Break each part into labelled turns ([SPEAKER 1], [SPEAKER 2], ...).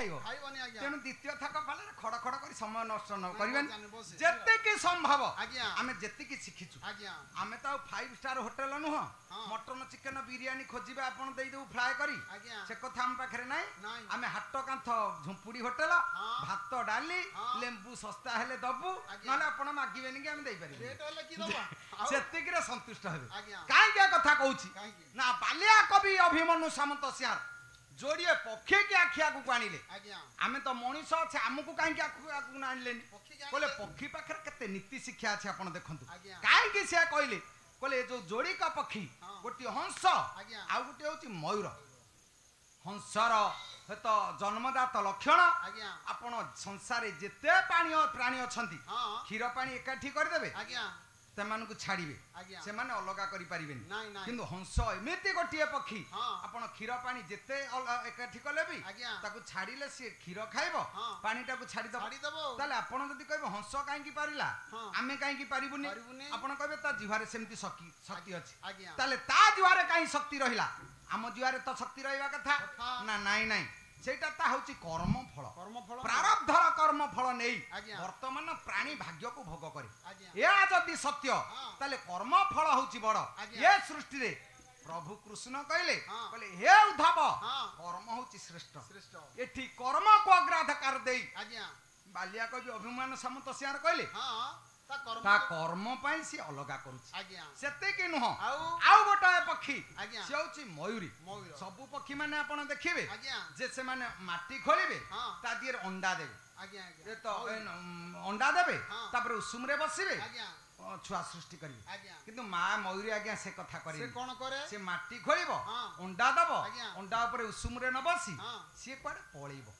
[SPEAKER 1] ଖାଇବ ତେଣୁ ଦ୍ୱିତୀୟ ଥକ ଫଳରେ ଖଡ଼ ଖଡ଼ କରି ସମୟ ନଷ୍ଟ ନ କରିବାନି ଯେତିକି ସମ୍ଭବ ଆମେ ଯେତିକି ଶିଖିଛୁ ଆମେ ତ ଆଉ 5 ଷ୍ଟାର ହୋଟେଲ ନୁହଁ ମଟନ ଚିକେନ ବିରିୟାନୀ ଖୋଜିବେ ଆପଣ ଦେଇଦେବୁ ଫ୍ରାଏ କରି ସେ କଥା ଆମ ପାଖରେ ନାହିଁ ଆମେ ହାଟ କାନ୍ଥ ଝୁମ୍ପୁଡ଼ି ହୋଟେଲ ଭାତ ଡାଲି ଲେମ୍ବୁ ଶସ୍ତା ହେଲେ ଦବୁ ନହେଲେ ଆପଣ ମାଗିବେନି କି ଆମେ ଦେଇପାରିବୁ ସେତିକିରେ ସନ୍ତୁଷ୍ଟ ହେବେ କାହିଁକି ଏ କଥା କହୁଛି ନା ବାଲିଆ କବି ଅଭିମନ୍ୟୁ ସାମନ୍ତ ସିଂହାର जोड़िए पक्षी की आखिया को आनिले आमे तो मनीष अच्छे आमको कहीं आखिया आनिलेनी बोले पक्षी पाखे केते नीति शिक्षा अच्छे आपण देखंतु कहीं से कहले बोले जो जोड़ी का पक्षी गोटे हंस आ गोटे होची मयूर हंसर हेत जन्मदात लक्षण आपण संसार जेते प्राणी अछंती क्षीर पानी एकाठी कर देबे सेमानकु छाड़िबे सेमाने अलगा करि परिबेनी किंतु हंस एमिति गोटिए पक्षी आपण क्षीर पानी जेते एकाठी कले भी ताकु छाड़िले से क्षीर खाइबो पानीटा को छाड़ी दबो ताले आपण जदी कहबे हंस काहे की पारिला आमे काहे की पारिबुनी आपण कहबे ता जीवारे सेमति शक्ति अछि ताले ता जीवारे काहे शक्ति रहिला आम जीवारे तो शक्ति रहिबा कथा ना नाही सेटा ता होची कर्म फल प्रारब्धर कर्म फल नै वर्तमान प्राणी भाग्य को भोग करे या जदि सत्य ताले कर्म फल होची बड़ ये सृष्टि रे प्रभु कृष्ण कहले हे उद्धव कर्म होची श्रेष्ठ एठी कर्म को अग्राधिकार देई बालिया कवि अभिमान सामंत सिंहार कहले ता कर्म पाई सी अलगा करूची सेते के नुह आउ गोटा पक्षी से होची मयूरी सबु पक्षी माने आपण देखिबे जे से माने माटी खोलिबे ता दियर अंडा देबे ए तो अंडा देबे तापर उसूम रे बसिबे छुआ सृष्टि करिबे किंतु मां मयूरी आज्ञा से कथा करी से कोन करे से माटी खोलिबो अंडा दबो अंडा ऊपर उसूम रे न बसी से कोडे पळीबो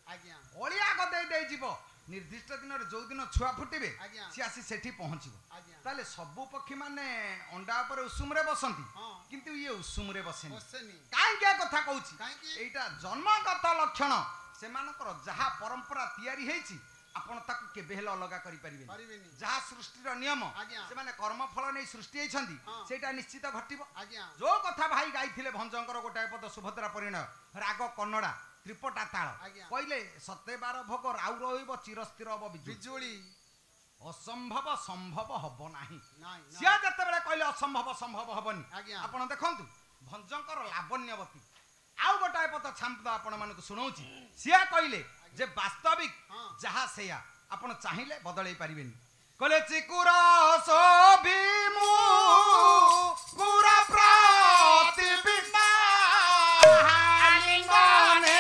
[SPEAKER 1] ओलिया गदे दे जीवो निर्दिष्ट दिन जो दिन छुआ फुटिबे सी आसी सेठी पहुंचीबो ताले सबु पक्षी माने अंडा ऊपर उसूम रे बसंती किंतु ये उसूम रे बसेनी काहे के कथा कहूची एटा जन्मगत लक्षण सेमानकर जहा परंपरा तयारी हेची आपण ताकू केबे हेल अलगा करि परिबेनी जहा सृष्टिर नियम से माने कर्म फल नै सृष्टि हेछंती सेटा निश्चित घटिबो जो कथा भाई गाइथिले भंजंकर गोटाय पद सुभद्रा परिणय राग कन्नडा त्रिपटा ताल कहले सते बार भोग राउ रहिबो चिरस्थिर हबो बिजुली असंभव संभव हबो नाही सिया जते बेले कहले असंभव संभव हबनी आपण देखंतु भंजंकर लावण्यवती आउ गोटाय पद छांपदा आपण मानको सुनौची सिया कहले जे वास्तविक जहा सेया आपण चाहिले बदलै परिबेनी कहले चिकुरा सोभिमु कुरा प्रतिबिंबा हालिंगने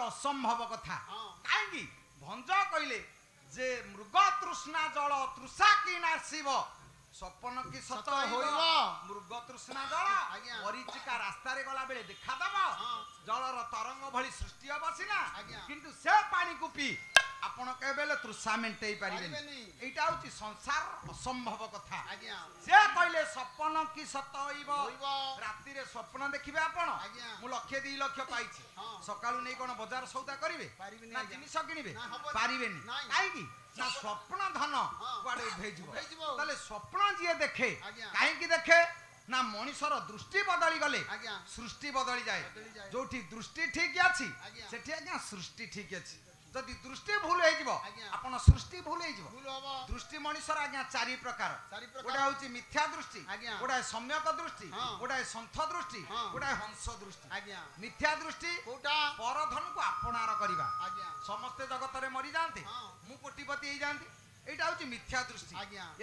[SPEAKER 1] असंभव कथा कहीं भंज कहले जे मृग तृष्णा जल तृषा की नाशिब स्वप्न की सत होइब मृग तृष्णा जल मरीचिका रास्ता रे गला बेले देखा दब जलर तरंग भली सृष्टि हब सिना किंतु से पानी को पी आपण केबेले तृषा मेंटेई पारिबेनी एटा होची संसार असंभव कथा से कहले स्वप्न की सत होइब राति रे स्वप्न देखिबे आपण मु लक्ष्य 2 लक्ष पाइछि सकाळू नै कोन बाजार सौदा करिवे ना जिनिस किनिबे पारिबेनी काई की ना स्वप्न धन कुआडे भेजिबो तले स्वप्न जिए देखे काई की देखे ना मनुष्यर दृष्टि बदली गले सृष्टि बदली जाए जोठी दृष्टि ठीक अछि सेठी आज्ञा सृष्टि ठीक अछि जदि दृष्टि भूल हो जिवो आपण सृष्टि भूल हो जिवो दृष्टि मनुष्यर आज्ञा 4 प्रकार गोटा होची मिथ्या दृष्टि गोटा सम्यक दृष्टि गोटा संथ दृष्टि गोटा हंस दृष्टि मिथ्या दृष्टि कोटा परधन को आपणार करिबा समस्त जगत रे मरि जानते मु कोटिपति हे जानते एटा होची मिथ्या दृष्टि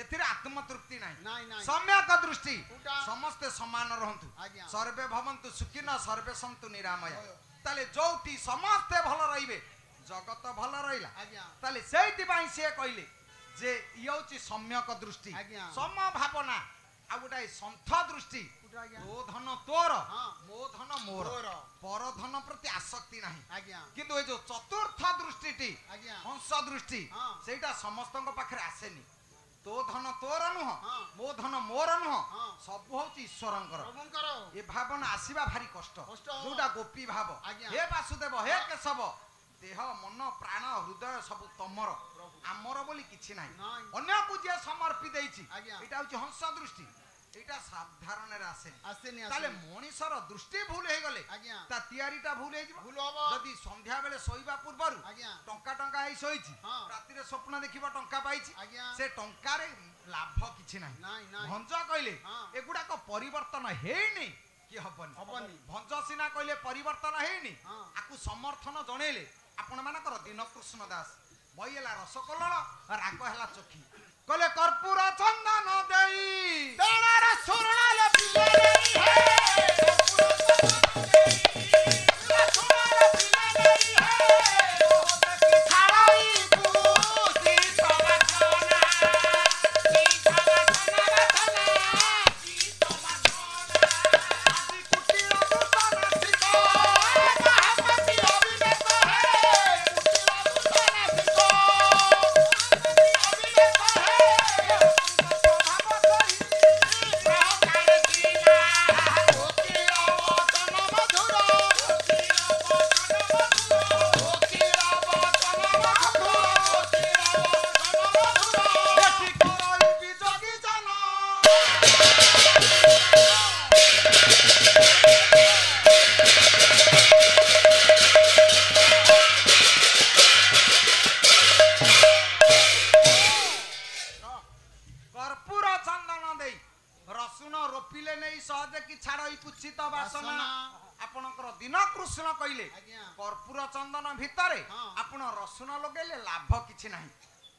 [SPEAKER 1] एथिरे आत्म तृप्ति नाही सम्यक दृष्टि समस्त समान रहंतु सर्वे भवन्तु सुखिनः सर्वे सन्तु निरामय ताले जोटी समस्त भल रहिबे जगत भल रहिला ताले सेति पई से कहले जे इयोची सम्यक दृष्टि सम भावना आ गोटाए संथ दृष्टि तो धन तोर मो धन मोर पर धन प्रति आसक्ति नाही किंतु ए जो चतुर्थ दृष्टिटी हंस दृष्टि सेटा समस्तक पाखरे आसेनी तो धन तोर नुह मो धन मोर नुह सब होची ईश्वरंकर ए भावना आसीबा भारी कष्ट जोटा गोपी भाव हे वासुदेव हे केशव देह मन प्राण हृदय सब तमर आमर बोली किछि नाही अन्य को जे समर्पि देछि एटा होची हंस दृष्टि एटा साधारण रे आसेनी ताले मनुष्यर दृष्टि भूल हे गले ता तियारीटा भूल हे भूल होबो जदी संध्या बेले सोइबा पूर्वरु टंका टंका हे सोइछि राति रे स्वप्न देखिबा टंका पाइछि से टंका रे लाभ किछि नाही भंज कहले एगुडा को परिवर्तन हेइनी कि हबनी भंज सिना कहले परिवर्तन हेइनी आकु समर्थन जणेले आपण मानकर दीनकृष्ण दास बइला रसकलळ राग हला चोखी कहले कर्पूर चंदन देई तोणार सुरणाले पिले नहीं है कर्पूर चंदन देई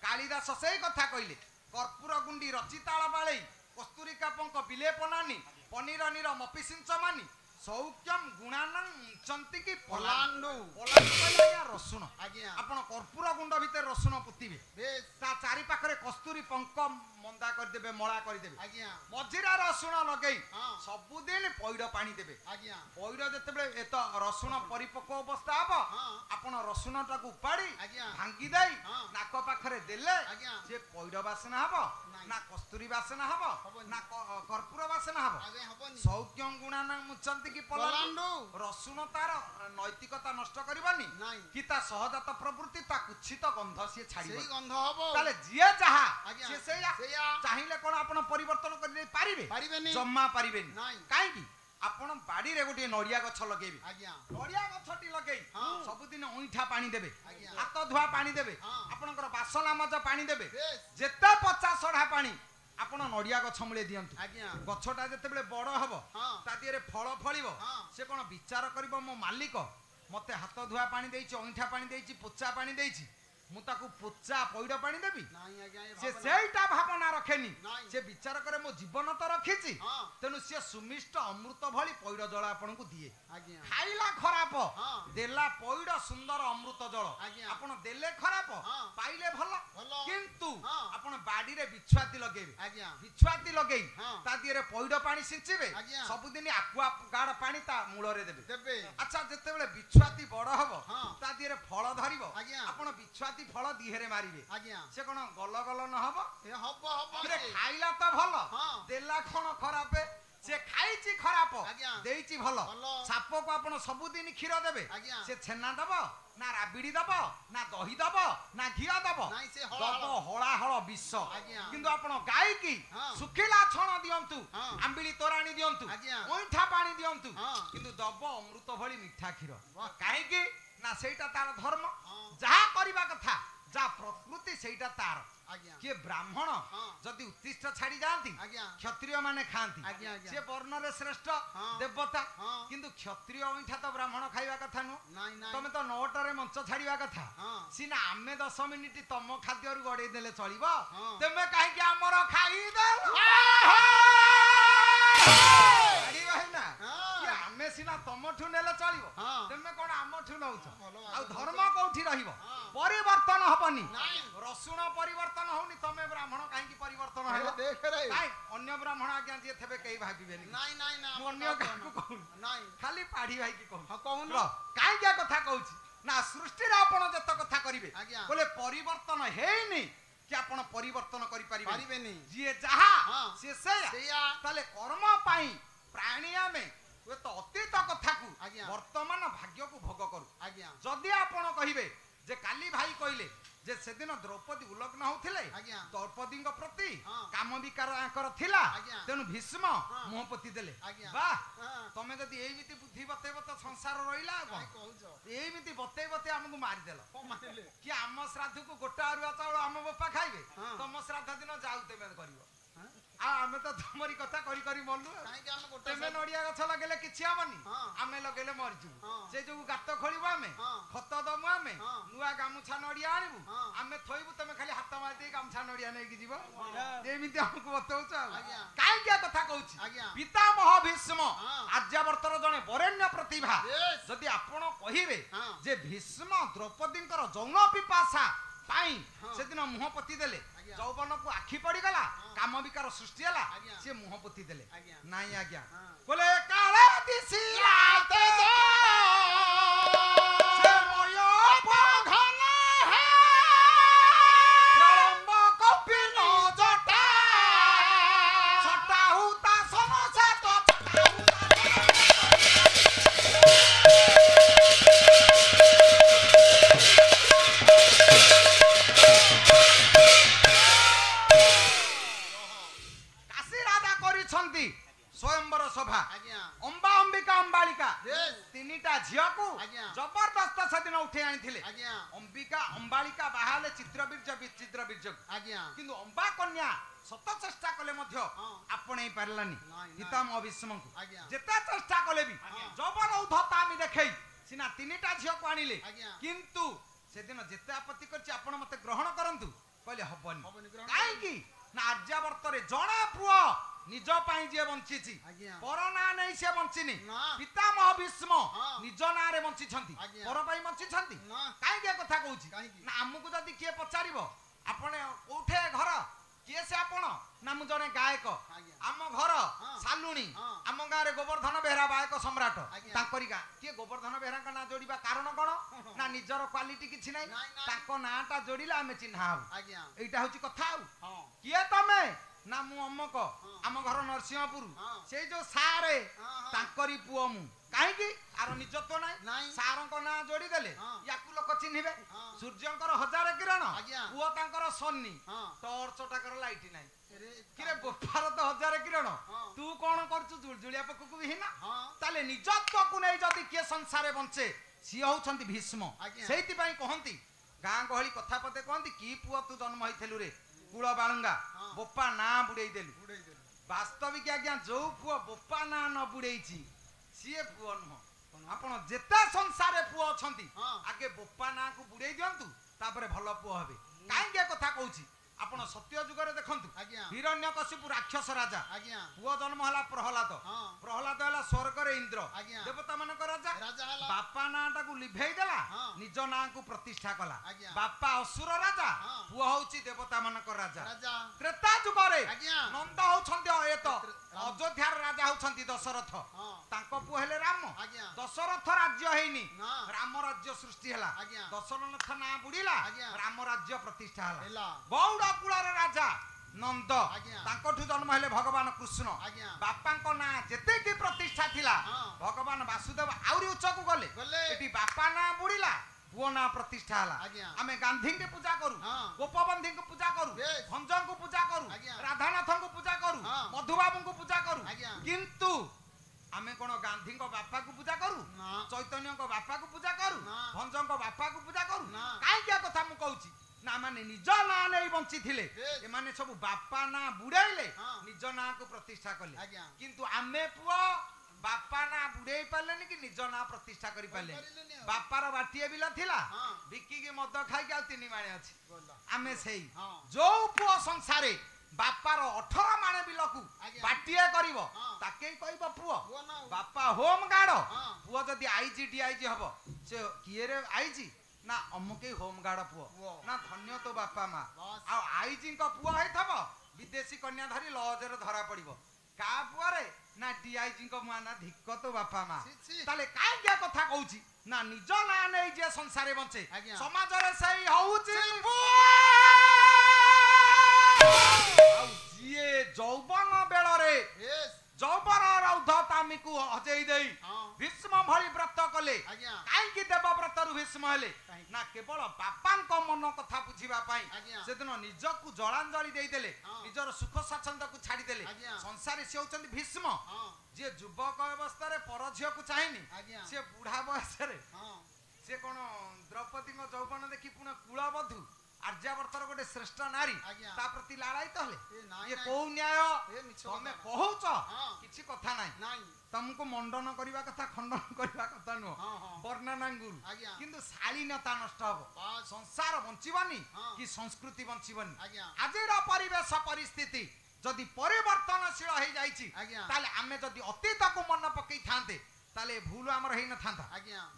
[SPEAKER 1] कालिदास से कथा कहले कर्पूर गुंडी रचिताल बाळे कस्तूरिका पंक विलेपनानी पनीर नीर मपिसिंच मानी सौख्यम गुणानं चंती की पलांडू रसुण आपण कर्पूर गुंड भीतर रसुण पुतिबे ता चारि पाखरे कस्तूरी पंक मंदा कर देबे मळा कर देबे मझिरा रसुण लगेई सबुदिन पौड पानी देबे पौड जतेबे एत रसुण परिपक्व अवस्था हबो आपण रसुण टाकू उपाड़ी भांगी देई नाक पाखरे देले जे पौड वासना हबो ना कस्तूरी वासना हबो ना कर्पूर वासना हबो सौख्यम गुणानं मुचंती की पलांडू रसुण तार नैतिकता नष्ट करबानी कि ता सहजात प्रवृत्ति ता कुछित गंध से छाड़िबो सेही गंध हबो ताले जिए जहा से सेया चाहिले कोन आपण परिवर्तन कर दे पारिबे जम्मा पारिबेनी काई की आपण बाड़ी रे गोटे नड़िया गछ लगेबे नड़िया गछटी लगेई सब दिन ओइठा पानी देबे हाथ धुआ पानी देबे आपनकर बासना मज पानी देबे जेते 50 सढ़ा पानी आपण नड़िया गछ मूले दियंतु गछटा जते बेले बड़ हबो ता दिरे फल फळिबो से कोन विचार करबो मो मालिक मते हाथ धुआ पानी देइछि ओइठा पानी देइछि पोचा पानी देइछि ମୁଁ ତାକୁ ପୋଚା ପଇଡ଼ ପାଣି ଦେବି
[SPEAKER 2] ନାଇଁ ଆଜ୍ଞା
[SPEAKER 1] ସେ ସେଇଟା ଭାବନା ରଖେନି ସେ ବିଚାର କରେ ମୋ ଜୀବନ ତ ରଖିଛି ତେଣୁ ସେ ସୁମିଷ୍ଟ ଅମୃତ ଭଳି ପଇଡ଼ ଜଳ ଆପଣଙ୍କୁ ଦିଏ ଖାଇଲା ଖରାପ ଦେଲା ପଇଡ଼ ସୁନ୍ଦର ଅମୃତ ଜଳ ଆପଣ ଦେଲେ ଖରାପ ପାଇଲେ ଭଲ କିନ୍ତୁ ଆପଣ ବାଡିରେ ବିଛୁଆତି ଲଗେଇବେ ବିଛୁଆତି ଲଗେଇ ତା ଦିହରେ ପଇଡ଼ ପାଣି ସିଞ୍ଚିବେ ସବୁଦିନ ଆକୁଆ ଗାର୍ଡ ପାଣି ତା ମୂଳରେ ଦେବେ ଆଚ୍ଛା ଯେତେବେଳେ ବିଛୁଆତି ବଡ ହବ ତା ଦିହରେ ଫଳ ଧରିବ ଆପଣ ବିଛୁଆତି ଫଳ ଦିହରେ ମାରିବେ ସେ କଣ ଗଲ ଗଲ ନ ହବ ଖାଇଲା ତ ଭଲ ଦେଲା କଣ ଖରାପ ସେ ଖାଇଛି ଖରାପ ଦେଇଛି ଭଲ ସାପକୁ ଆପଣ ସବୁଦିନ କ୍ଷୀର ଦେବେ ସେ ଛେନା ଦବ ନା ରାବିଡି ଦବ ନା ଦହି ଦବ ନା ଘିଅ ଦବ ଦବ ହଳାହଳ ବିଷ କିନ୍ତୁ ଆପଣ ଗାଈକି ଶୁଖିଲା ଛଣ ଦିଅନ୍ତୁ ଆମ୍ବିଳି ତୋରାଣି ଦିଅନ୍ତୁ ଅଇଁଠା ପାଣି ଦିଅନ୍ତୁ କିନ୍ତୁ ଦବ ଅମୃତ ଭଳି ମିଠା କ୍ଷୀର କାହିଁକି ନା ସେଇଟା ତାର ଧର୍ମ ଯାହା କରିବା କଥା ଯାହା ପ୍ରକୃତି ସେଇଟା ତାର କିଏ ବ୍ରାହ୍ମଣ ଯଦି ଉତ୍ତିଷ୍ଠ ଛାଡି ଯାଆନ୍ତି କ୍ଷତ୍ରିୟ ମାନେ ଖାଆନ୍ତି ସେ ବର୍ଣ୍ଣରେ ଶ୍ରେଷ୍ଠ ଦେବତା କିନ୍ତୁ କ୍ଷତ୍ରିୟ ଅଇଁଠା ତ ବ୍ରାହ୍ମଣ ଖାଇବା କଥା ନୁହଁ ତମେ ତ 9টাରେ ମଞ୍ଚ ଛାଡିବା କଥା ସିନା ଆମେ 10 ମିନିଟ ତମ ଖାଦ୍ୟରୁ ଗଡେଇ ଦେଲେ ଚଳିବ ତମେ କାହିଁକି ଆମର ଖାଇଦେଲ ଆମେ ସିନା ତମଠୁ ନେଲେ ଚଳିବ ତମେ କଣ ଆମଠୁ ନଉଛ ଆଉ ଧର୍ମ କୋଉଠି ରହିବ ପରିବର୍ତ୍ତନ ହବନି ରସୁଣ ପରିବର୍ତ୍ତନ ହଉନି ତମେ ବ୍ରାହ୍ମଣ କାହିଁକି ପରିବର୍ତ୍ତନ ହେବ ଅନ୍ୟ ବ୍ରାହ୍ମଣ ଆଜ୍ଞା ଯିଏ ଥେବେ କେହି ଭାବିବେନି ମୁଁ ଅନ୍ୟ କାହାକୁ କହୁନି ଖାଲି ପାଢି ଭାଇକି କହୁନ କାହିଁକି କଥା କହୁଛି ନା ସୃଷ୍ଟିରେ ଆପଣ ଯେତେ କଥା କରିବେ ବୋଲେ ପରିବର୍ତ୍ତନ ହେଇନି कि आपण परिवर्तन करि परिबेनी जे जहा से ताले कर्म पाई प्राणी आमे वे तो अतीत कथा को वर्तमान भाग्य को भोग करू जदि आपण कहिबे जे काली भाई कहिले जे सेदिन द्रौपदी उलग्न होथिले द्रौपदी प्रति काम विकार आकर थिला तेनु भीष्म मोहपति देले वाह तमे जदि एमिति बुद्धि बतेब तो संसार रहिला एमिति बते बते हमकु मारि देलो कि आम श्राद्ध को गोटा अरुआ चाउल आम बापा खाइबे तम श्राद्ध दिन जाउ तेमे करिवो आमे तो तुमरी कथा करी करी मल्लु तेमे नडिया गछ लगेले किछि हमनी आमे लगेले मरजु से जो गात खोलिबो आमे खत दमु आमे नुआ गामुछा नडिया आनिबु आमे थोइबु तमे खाली हाथ मारि दे गामुछा नडिया नै कि जीवो एमिति हमकु बतौछ काई के कथा कहूछि पितामह भीष्म आर्यावर्तर जने वरेण्य प्रतिभा जदि आपण कहिबे जे भीष्म द्रौपदींकर जौन पिपासा पाई सेदिन मुहपति देले जौवन को आखि पड़ी गला काम विकार सृष्टि हला से मुहपति देले नाई आज्ञा बोले काले दिसिलाते जो से मोयो पघन है प्रलंब कपिन जटा छटा हुता समसे तो स्वयंवर सभा अंबा अंबिका अंबालिका तीनिटा झिया को जबरदस्त सेदिन उठे आनी अंबिका अंबालिका बाहाले चित्रबीर्ज विचित्रबीर्ज किंतु अंबा कन्या सत चेष्टा कले आपणे पारलानी पितामह भीष्म को जेते चेष्टा कले भी जबर औधता आमी देखै सिना तीनिटा झिया को आनिले किंतु सेदिन जेते आपत्ति करछि आपण मते ग्रहण करंतु कहले हबनी काई की ना आर्यावर्तरे जणे पुओ निज पाई जे बंची पर ना नहीं से बंचिनी पितामह भीष्म निज ना रे बंची छंती पर पाई बंची छंती काई के कथा कहूची ना हमकु जदी के पचारिबो आपने कोठे घर के से आपण ना मु जने गायक आम घर सालुणी आम गाँ रे गोवर्धन बेहरा गायक सम्राट ताकरी गाँ के गोवर्धन बेहरा का ना जोड़ीबा कारण कोन ना निजर क्वालिटी किछि नै ताको नाटा जोड़िला हमें चिन्हा एटा होची कथा के तमे ना मु अम्मक आम घर नरसिंहपुर से जो सारे तांकरी पुओ मु काहे की आरो निजत्व नाही सारंक ना जोड़ी देले याकु लोक चिन्हिबे सूर्यंकर 1000 किरण पुओ तांकर सन्नी टॉर्च टाकर लाइट नाही किरे गोपार तो 1000 किरण तू कोन करछु जुलजुलिया पककु बिहिना ताले निजत्व को नै जदी के संसारे बंचे सी होछंती भीष्म सेति पई कहंती गां गहली कथा पते कहंती की पुओ तू जन्म होइथेलु रे कुळ बाळंगा बोपा ना बुड़े देलु वास्तविक आज्ञा जो पुओ बोपा ना न बुड़ेची सीए पुओ न आपण जेता संसारे पुओ अछंती आगे बोपा ना को बुड़े दियंतु तापरे भल पुओ हेबे काहे कथा कहूची आपण सत्य जुगरे देखंतु हिरण्यकशिपु राक्षस राजा पुओ जन्म हला प्रहलाद प्रहलाद हला स्वर्ग रे इंद्र देवता मानक राजा बापा नाटा को लिभेई देला निज ना को प्रतिष्ठा कला बापा असुर राजा पुओ होची देवता मानक राजा त्रेता जुगरे नंद होछंती एत अयोध्या राजा होछंती दशरथ तांको पुओ हेले राम दशरथ राज्य हेनी राम राज्य सृष्टि हला दशरथ ना बुडीला राम राज्य प्रतिष्ठा हला बौड़ कुलार राजा नंद तांकोठु जन्म हेले भगवान कृष्ण बापांको ना जेते की प्रतिष्ठा थिला भगवान वासुदेव आउरी उच्च को गले एटी बापा ना बुडीला पुओ ना प्रतिष्ठा हला आमे गांधी के पूजा करू गोपबंधी को पूजा करू भंजन को पूजा करू राधानाथ को पूजा करू मधुबाबू को पूजा करू किंतु आमे कोन गांधी को बापा को पूजा करू चैतन्य को बापा को पूजा करू भंजन को बापा को पूजा करू काई क्या कथा मु कहूची ना माने निज ना नहीं बंची थिले ए माने सब बापा ना बुड़ाइले निज ना को प्रतिष्ठा कले किंतु आमे पुओ बापा ना बुड़ाई पालेनी कि निज ना प्रतिष्ठा करि पाले बापार बाटिए बिला थिला बिकी के मद खाई के तीन माने अछि आमे सेही जो पुओ संसारे बापार 18 माने बिलकू बाटिए करिवो ताके कहबो पुओ बापा होम गार्ड पुओ जदी आईजी डीआईजी हबो से किए रे आईजी ना अमुके होम गार्ड पुओ ना धन्य तो बापा मा आ आईजी को पुओ है थबो विदेशी कन्या धरी लॉज रे धरा पड़िबो का पुओ रे ना डीआईजी को मा ना धिक्क तो बापा मा ताले काई क्या कथा कहूची ना निज ना नै जे संसारे बंचे समाज रे सही होउची आ जिए जौवन बेल रे जौवन रौध तामी को हजेई देई भीष्म भली व्रत कले काई की देव व्रत रु भीष्म हेले ना केवल बापा को मन कथा बुझीबा पई से दिन निज को जलांजलि देई देले निजर सुख स्वच्छंद को छाडी देले संसारी से होचंदी भीष्म जे युवक अवस्था रे परझिय को चाहिनी से बुढ़ा बयस रे से कोन द्रौपदी को जौवन देखि पुना कुलबधु आर्यावर्तर गोटे श्रेष्ठ नारी ता प्रति लालायित हले ये को न्याय तमे कहूच किछि कथा नाही तुमको मंडन करबा कथा खंडन करबा कथा नो वर्णनांगुरु किंतु शालीनता नष्ट हबो संसार बंचिबानी कि संस्कृति बंचिबानी आजिर परिवेश परिस्थिति जदि परिवर्तनशील हो जाइछि ताले आमे जदि अतीत को मन पकई थांते ताले भूल हमर हेइ न थांता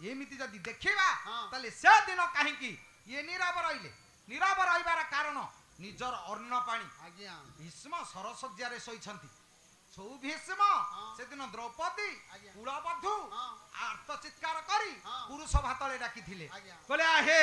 [SPEAKER 1] एमिति जदि देखिबा ताले से दिन काहे कि ये नीरव रहिले नीरव रहिबार कारण निजर अन्न पानी भीष्म सरसज्जा रे सोइछंती सौ भीष्म से दिन द्रौपदी कुलबधु आर्त चित्कार करी पुरुष भातले डाकी थिले कहले हे